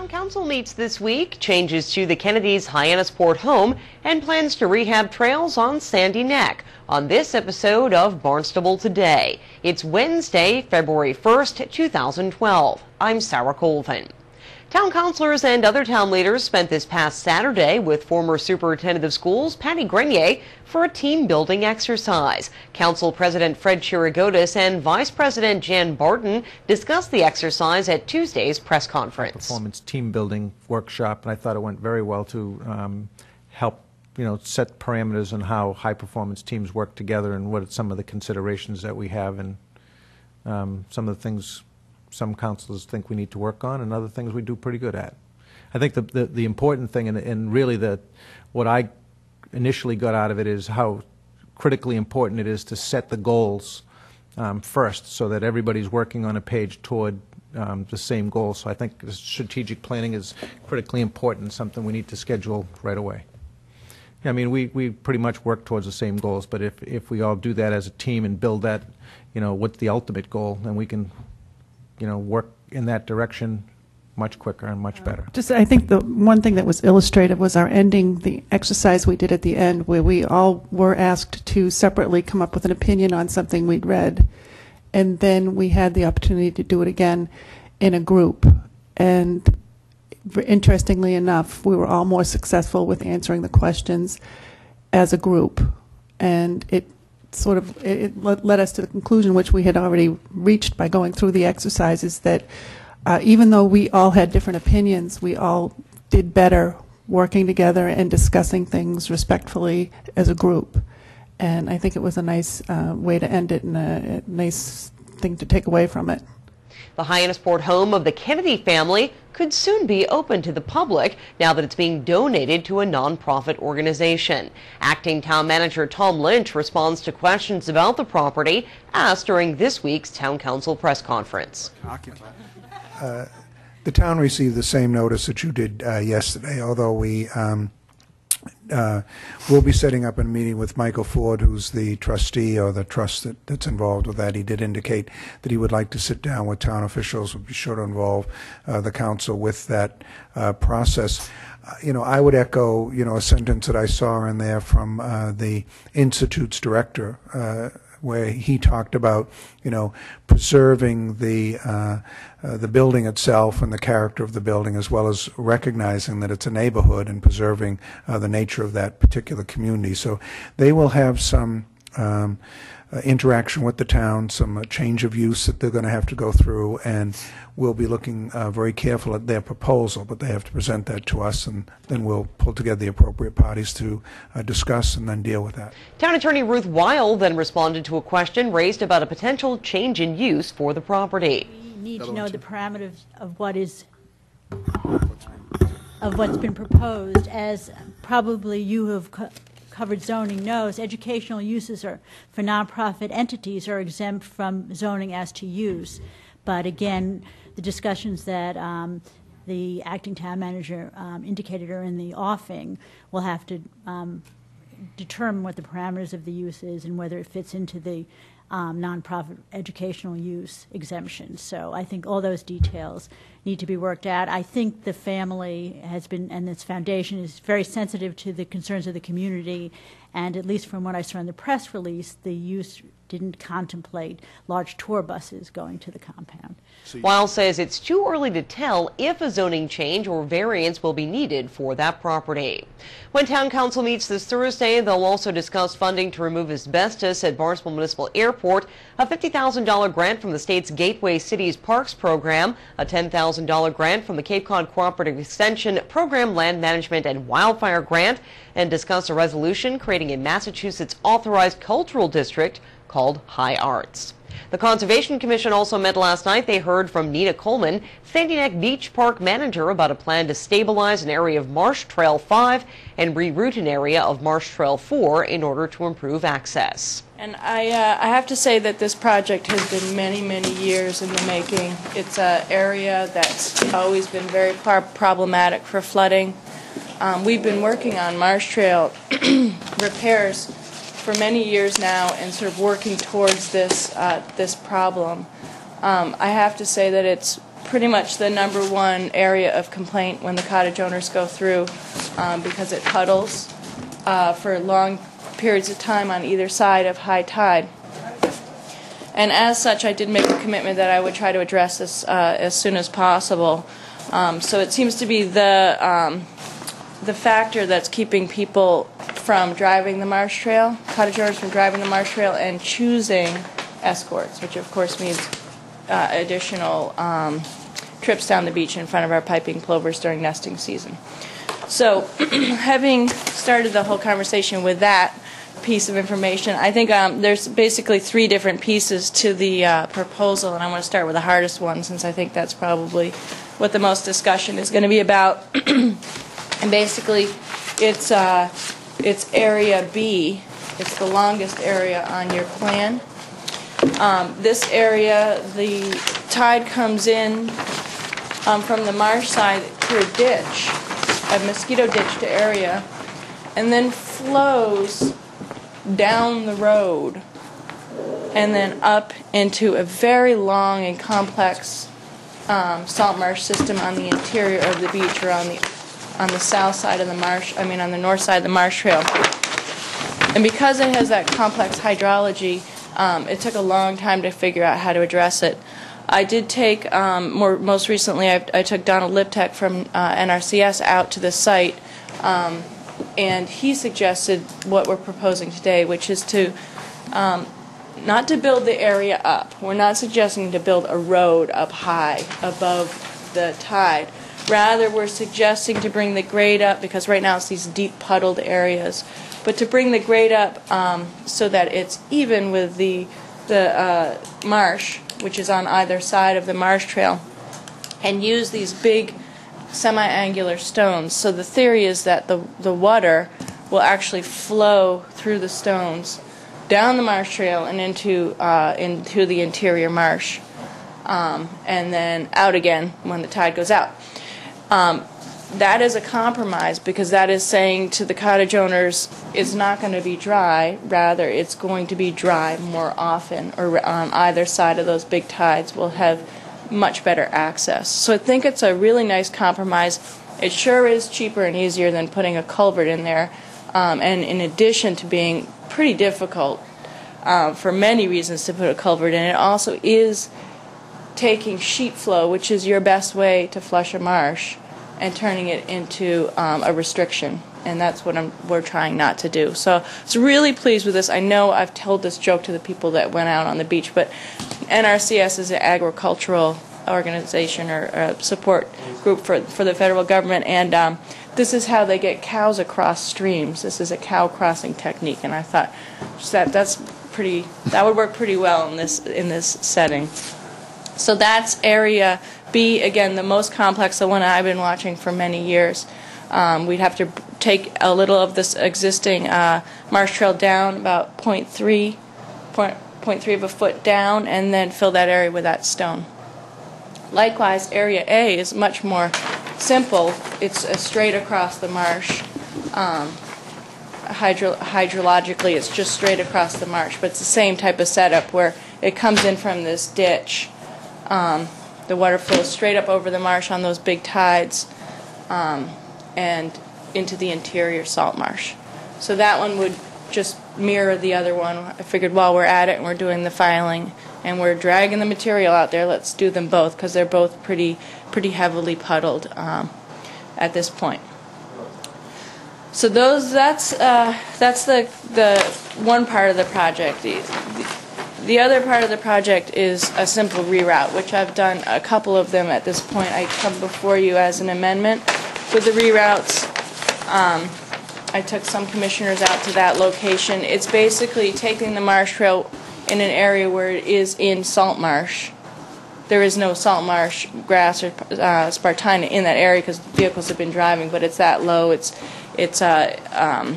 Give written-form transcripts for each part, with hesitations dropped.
Town Council meets this week, changes to the Kennedy's Hyannisport home, and plans to rehab trails on Sandy Neck. On this episode of Barnstable Today, it's Wednesday, February 1st, 2012. I'm Sarah Colvin. Town councilors and other town leaders spent this past Saturday with former superintendent of schools Patty Grenier for a team-building exercise. Council President Fred Chirigotis and Vice President Jan Barton discussed the exercise at Tuesday's press conference. Performance team-building workshop, and I thought it went very well to help set parameters on how high-performance teams work together and what are some of the considerations that we have and some of the things some councilors think we need to work on, and other things we do pretty good at. I think the important thing, and really what I initially got out of it, is how critically important it is to set the goals first, so that everybody's working on a page toward the same goal. So I think the strategic planning is critically important, something we need to schedule right away. I mean, we pretty much work towards the same goals, but if we all do that as a team and build that, what's the ultimate goal, then we can work in that direction much quicker and much better. I think the one thing that was illustrative was our ending, the exercise we did at the end, where we all were asked to separately come up with an opinion on something we'd read. And then we had the opportunity to do it again in a group. And interestingly enough, we were all more successful with answering the questions as a group. And it led us to the conclusion, which we had already reached by going through the exercises, that even though we all had different opinions, we all did better working together and discussing things respectfully as a group. And I think it was a nice way to end it and a nice thing to take away from it. The Hyannisport home of the Kennedy family could soon be open to the public now that it's being donated to a nonprofit organization. Acting Town Manager Tom Lynch responds to questions about the property asked during this week's Town Council press conference. The town received the same notice that you did yesterday, although we we'll be setting up a meeting with Michael Ford, who's the trustee or the trust that's involved with that. He did indicate that he would like to sit down with town officials. Would be sure to involve the council with that process. I would echo, a sentence that I saw in there from the Institute's director, where he talked about, preserving the building itself and the character of the building, as well as recognizing that it's a neighborhood and preserving the nature of that particular community. So they will have some interaction with the town, some change of use that they're going to have to go through, and we'll be looking very careful at their proposal, but they have to present that to us, and then we'll pull together the appropriate parties to discuss and then deal with that. Town Attorney Ruth Weil then responded to a question raised about a potential change in use for the property. We need to know the parameters of what's been proposed. As probably you have covered zoning knows, educational uses for nonprofit entities are exempt from zoning as to use. But again, the discussions that the acting town manager indicated are in the offing will have to determine what the parameters of the use is and whether it fits into the nonprofit educational use exemption. So I think all those details need to be worked out. I think the family has been, and its foundation is very sensitive to the concerns of the community, and at least from what I saw in the press release, the use didn't contemplate large tour buses going to the compound. Weil says it's too early to tell if a zoning change or variance will be needed for that property. When Town Council meets this Thursday, they'll also discuss funding to remove asbestos at Barnstable Municipal Airport, a $50,000 grant from the state's Gateway Cities Parks program, a $10,000 grant from the Cape Cod Cooperative Extension Program Land Management and Wildfire Grant, and discuss a resolution creating a Massachusetts authorized cultural district called High Arts. The Conservation Commission also met last night. They heard from Nina Coleman, Sandy Neck Beach Park manager, about a plan to stabilize an area of Marsh Trail 5 and reroute an area of Marsh Trail 4 in order to improve access. And I have to say that this project has been many, many years in the making. It's an area that's always been very problematic for flooding. We've been working on Marsh Trail repairs for many years now and sort of working towards this problem. I have to say that it's pretty much the #1 area of complaint when the cottage owners go through because it puddles for long periods of time on either side of high tide. And as such, I did make a commitment that I would try to address this as soon as possible. So it seems to be the factor that's keeping people from driving the marsh trail, cottage owners from driving the marsh trail and choosing escorts, which of course means additional trips down the beach in front of our piping plovers during nesting season. So having started the whole conversation with that piece of information, I think there's basically 3 different pieces to the proposal, and I want to start with the hardest one since I think that's probably what the most discussion is going to be about. And basically, it's Area B. It's the longest area on your plan. This area, the tide comes in from the marsh side through a ditch, a mosquito ditched area, and then flows down the road and then up into a very long and complex salt marsh system on the interior of the beach, or on the south side of the marsh, on the north side of the marsh trail. And because it has that complex hydrology, it took a long time to figure out how to address it. I did take, most recently, I took Donald Liptek from NRCS out to the site, and he suggested what we're proposing today, which is to not to build the area up. We're not suggesting to build a road up high above the tide. Rather, we're suggesting to bring the grade up, because right now it's these deep puddled areas, but to bring the grade up so that it's even with the marsh, which is on either side of the marsh trail, and use these big semi-angular stones. So the theory is that the water will actually flow through the stones down the marsh trail and into the interior marsh, and then out again when the tide goes out. That is a compromise, because that is saying to the cottage owners, it's not going to be dry, rather it's going to be dry more often, or on either side of those big tides will have much better access. So I think it's a really nice compromise. It sure is cheaper and easier than putting a culvert in there, and in addition to being pretty difficult for many reasons to put a culvert in, it also is taking sheet flow, which is your best way to flush a marsh, and turning it into a restriction, and that's what we're trying not to do. So I was really pleased with this. I know I've told this joke to the people that went out on the beach, but NRCS is an agricultural organization or a support group for the federal government, and this is how they get cows across streams. This is a cow crossing technique, and I thought that would work pretty well in this setting. So that's Area B, again, the most complex, the one I've been watching for many years. We'd have to take a little of this existing marsh trail down, about 0.3 of a foot down, and then fill that area with that stone. Likewise, Area A is much more simple. It's straight across the marsh. Hydrologically, it's just straight across the marsh, but it's the same type of setup where it comes in from this ditch. The water flows straight up over the marsh on those big tides and into the interior salt marsh. So that one would just mirror the other one. I figured while we're at it and we're doing the filing and we're dragging the material out there, let's do them both, because they're both pretty heavily puddled at this point. So that's the one part of the project. The other part of the project is a simple reroute, which I've done a couple of them at this point. I come before you as an amendment with the reroutes. I took some commissioners out to that location. It's basically taking the marsh trail in an area where it is in salt marsh. There is no salt marsh grass or spartina in that area because vehicles have been driving, but it's that low. It's an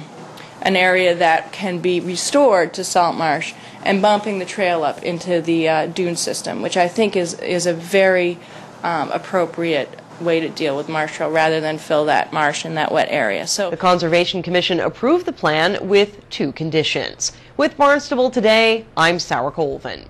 area that can be restored to salt marsh, and bumping the trail up into the dune system, which I think is a very appropriate way to deal with marsh trail, rather than fill that marsh in that wet area. So the Conservation Commission approved the plan with 2 conditions. With Barnstable Today, I'm Sarah Colvin.